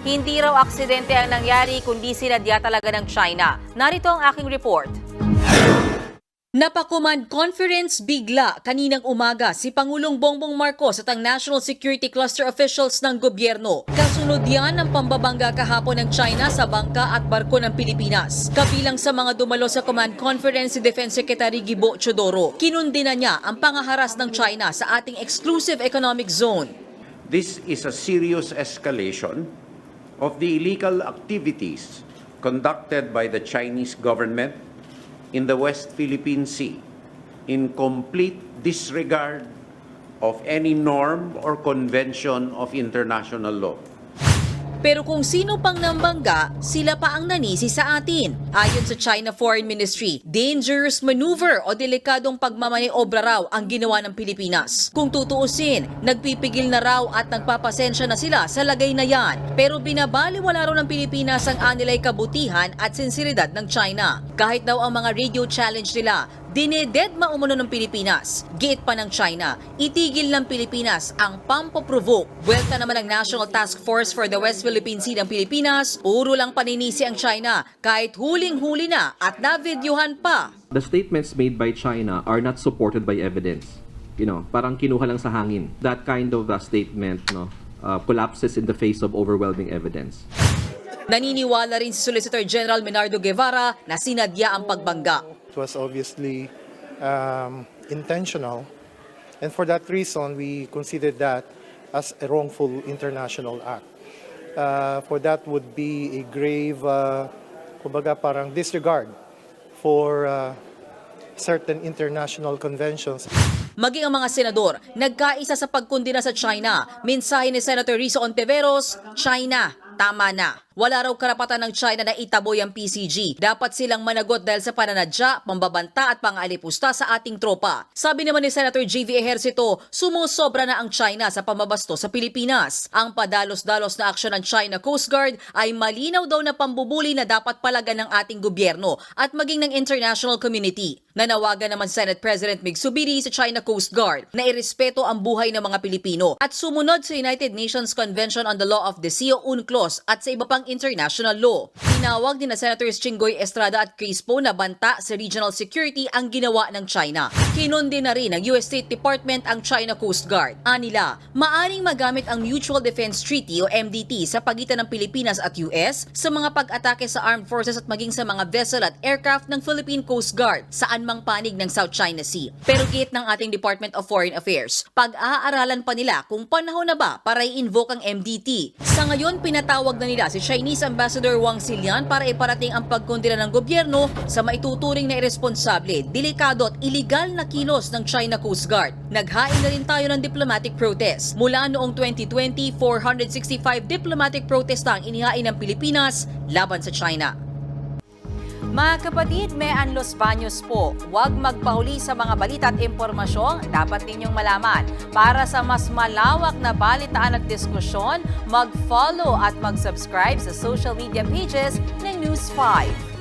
Hindi raw aksidente ang nangyari kundi sinadya talaga ng China. Narito ang aking report. Napakuman conference bigla kaninang umaga si Pangulong Bongbong Marcos at ang National Security Cluster officials ng gobyerno. Kasunod yan ng pambabangga kahapon ng China sa bangka at barko ng Pilipinas. Kabilang sa mga dumalo sa command conference si Defense Secretary Gibo Chodoro. Kinundina niya ang pangaharas ng China sa ating exclusive economic zone. This is a serious escalation of the illegal activities conducted by the Chinese government in the West Philippine Sea in complete disregard of any norm or convention of international law. Pero kung sino pang nambangga, sila pa ang nanisi sa atin. Ayon sa China Foreign Ministry, dangerous maneuver o delikadong pagmamaniobra raw ang ginawa ng Pilipinas. Kung tutuusin, nagpipigil na raw at nagpapasensya na sila sa lagay na yan. Pero binabaliwala raw ng Pilipinas ang anilay kabutihan at sinseridad ng China. Kahit daw ang mga radio challenge nila, dinededma umano ng Pilipinas. Giit pa ng China, itigil ng Pilipinas ang pampoprovoke. Buwelta naman ng National Task Force for the West Philippine Sea ng Pilipinas, puro lang paninisi ang China kahit huling-huli na at navideohan pa. The statements made by China are not supported by evidence. Parang kinuha lang sa hangin. That kind of statement collapses in the face of overwhelming evidence. Naniniwala rin si Solicitor General Menardo Guevara na sinadya ang pagbangga. It was obviously intentional, and for that reason, we considered that as a wrongful international act. For that would be a grave, kumbaga parang disregard for certain international conventions. Maging ang mga senador, nagkaisa sa pagkundina sa China. Mensahe ni Senator Rizzo Ontiveros, China, tama na. Wala raw karapatan ng China na itaboy ang PCG. Dapat silang managot dahil sa pananadya, pambabanta at pang-alipusta sa ating tropa. Sabi naman ni Senator J.V. Ejercito, sumusobra na ang China sa pamabasto sa Pilipinas. Ang padalos-dalos na aksyon ng China Coast Guard ay malinaw daw na pambubuli na dapat palagan ng ating gobyerno at maging ng international community. Nanawagan naman Senate President Mig Zubiri sa China Coast Guard na irespeto ang buhay ng mga Pilipino at sumunod sa United Nations Convention on the Law of the Sea o UNCLOS at sa iba pang international law. Tinawag ni na Senators Chingoy Estrada at Crispo na banta sa regional security ang ginawa ng China. Kinundi na rin ng US State Department ang China Coast Guard. Anila, maaring magamit ang Mutual Defense Treaty o MDT sa pagitan ng Pilipinas at US sa mga pag-atake sa armed forces at maging sa mga vessel at aircraft ng Philippine Coast Guard saan mang panig ng South China Sea. Pero giit ng ating Department of Foreign Affairs, pag-aaralan pa nila kung panahon na ba para i-invoke ang MDT. Sa ngayon, pinatawag na nila si Chinese Ambassador Wang Xilian para iparating ang pagkundina ng gobyerno sa maituturing na irresponsable, delikado at iligal na kilos ng China Coast Guard. Naghain na rin tayo ng diplomatic protest. Mula noong 2020, 465 diplomatic protest ang inihain ng Pilipinas laban sa China. Mga kapatid, Mean Los Baños po. Huwag magpahuli sa mga balita at impormasyong dapat ninyong malaman. Para sa mas malawak na balitaan at diskusyon, mag-follow at mag-subscribe sa social media pages ng News 5.